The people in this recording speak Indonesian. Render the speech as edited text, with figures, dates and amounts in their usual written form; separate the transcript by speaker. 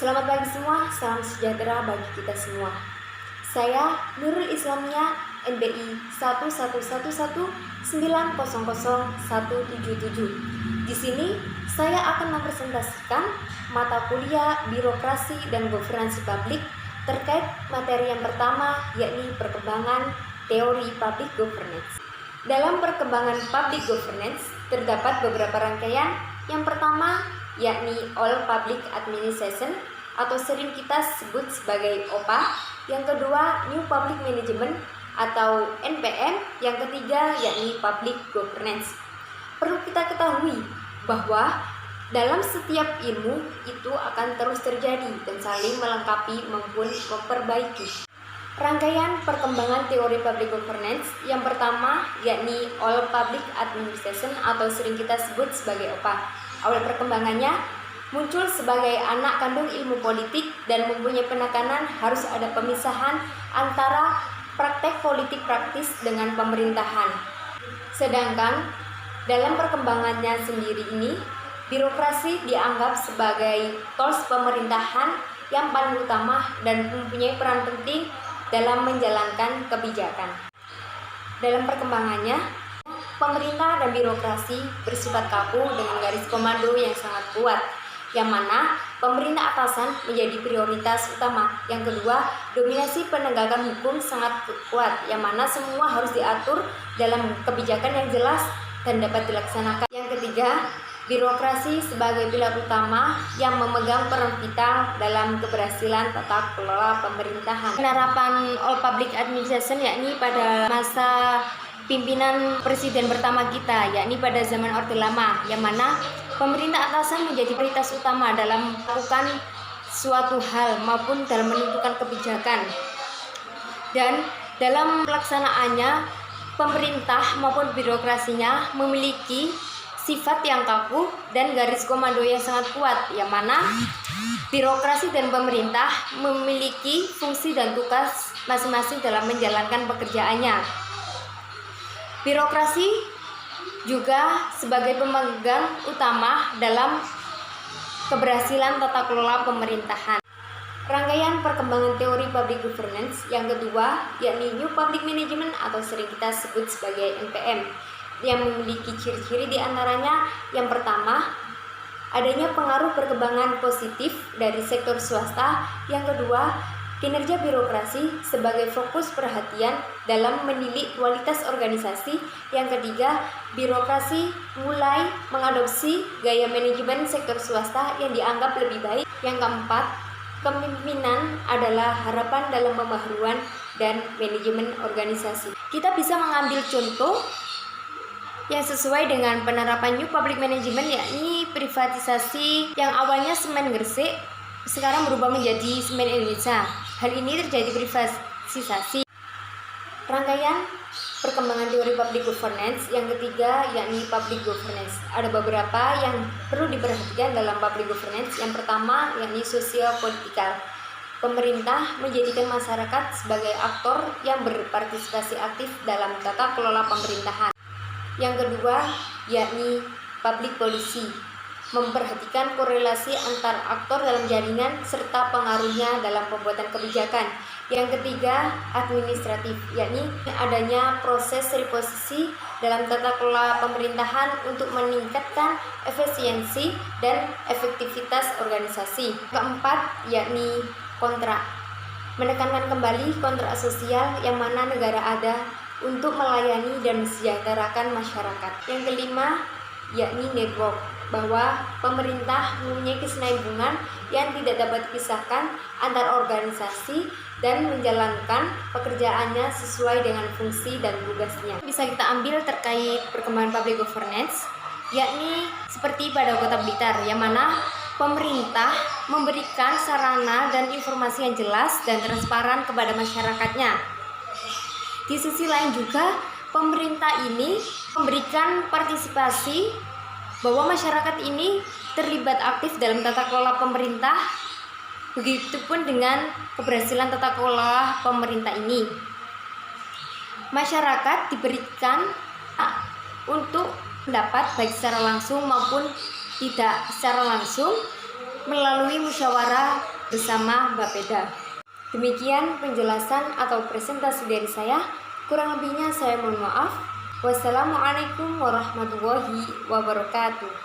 Speaker 1: Selamat pagi semua, salam sejahtera bagi kita semua. Saya Nurul Islamia NBI 11119000177. Di sini saya akan mempresentasikan mata kuliah Birokrasi dan Governansi Publik terkait materi yang pertama, yakni perkembangan teori public governance. Dalam perkembangan public governance terdapat beberapa rangkaian. Yang pertama yakni All Public Administration atau sering kita sebut sebagai OPA. Yang kedua New Public Management atau NPM. Yang ketiga yakni Public Governance. Perlu kita ketahui bahwa dalam setiap ilmu itu akan terus terjadi dan saling melengkapi maupun memperbaiki. Rangkaian perkembangan teori public governance yang pertama yakni All Public Administration atau sering kita sebut sebagai OPA. Awal perkembangannya muncul sebagai anak kandung ilmu politik dan mempunyai penekanan harus ada pemisahan antara praktek politik praktis dengan pemerintahan. Sedangkan dalam perkembangannya sendiri ini, birokrasi dianggap sebagai tools pemerintahan yang paling utama dan mempunyai peran penting dalam menjalankan kebijakan. Dalam perkembangannya, pemerintah dan birokrasi bersifat kaku dengan garis komando yang sangat kuat, yang mana pemerintah atasan menjadi prioritas utama. Yang kedua, dominasi penegakan hukum sangat kuat, yang mana semua harus diatur dalam kebijakan yang jelas dan dapat dilaksanakan. Yang ketiga, birokrasi sebagai pilar utama yang memegang peran vital dalam keberhasilan tata kelola pemerintahan. Penerapan All Public Administration yakni pada masa pimpinan presiden pertama kita, yakni pada zaman Orde Lama, yang mana pemerintah atasan menjadi prioritas utama dalam melakukan suatu hal maupun dalam menentukan kebijakan. Dan dalam pelaksanaannya, pemerintah maupun birokrasinya memiliki sifat yang kaku dan garis komando yang sangat kuat, yang mana birokrasi dan pemerintah memiliki fungsi dan tugas masing-masing dalam menjalankan pekerjaannya. Birokrasi juga sebagai pemegang utama dalam keberhasilan tata kelola pemerintahan. Rangkaian perkembangan teori public governance yang kedua yakni New Public Management atau sering kita sebut sebagai NPM, yang memiliki ciri-ciri diantaranya yang pertama adanya pengaruh perkembangan positif dari sektor swasta. Yang kedua, kinerja birokrasi sebagai fokus perhatian dalam menilik kualitas organisasi. Yang ketiga, birokrasi mulai mengadopsi gaya manajemen sektor swasta yang dianggap lebih baik. Yang keempat, kepemimpinan adalah harapan dalam pembaharuan dan manajemen organisasi. Kita bisa mengambil contoh yang sesuai dengan penerapan New Public Management, yakni privatisasi yang awalnya Semen Gresik sekarang berubah menjadi Semen Indonesia. Hal ini terjadi privatisasi. Rangkaian perkembangan teori public governance yang ketiga yakni public governance. Ada beberapa yang perlu diperhatikan dalam public governance. Yang pertama yakni social political. Pemerintah menjadikan masyarakat sebagai aktor yang berpartisipasi aktif dalam tata kelola pemerintahan. Yang kedua yakni public policy, memperhatikan korelasi antar aktor dalam jaringan serta pengaruhnya dalam pembuatan kebijakan. Yang ketiga administratif, yakni adanya proses reposisi dalam tata kelola pemerintahan untuk meningkatkan efisiensi dan efektivitas organisasi. Keempat yakni kontrak, menekankan kembali kontrak sosial yang mana negara ada untuk melayani dan mensejahterakan masyarakat. Yang kelima yakni network, bahwa pemerintah mempunyai kesinambungan yang tidak dapat dipisahkan antar organisasi dan menjalankan pekerjaannya sesuai dengan fungsi dan tugasnya. Bisa kita ambil terkait perkembangan public governance, yakni seperti pada Kota Blitar, yang mana pemerintah memberikan sarana dan informasi yang jelas dan transparan kepada masyarakatnya. Di sisi lain juga, pemerintah ini memberikan partisipasi bahwa masyarakat ini terlibat aktif dalam tata kelola pemerintah. Begitupun dengan keberhasilan tata kelola pemerintah ini. Masyarakat diberikan untuk pendapat baik secara langsung maupun tidak secara langsung melalui musyawarah bersama Bapeda. Demikian penjelasan atau presentasi dari saya. Kurang lebihnya saya mohon maaf. Wassalamualaikum warahmatullahi wabarakatuh.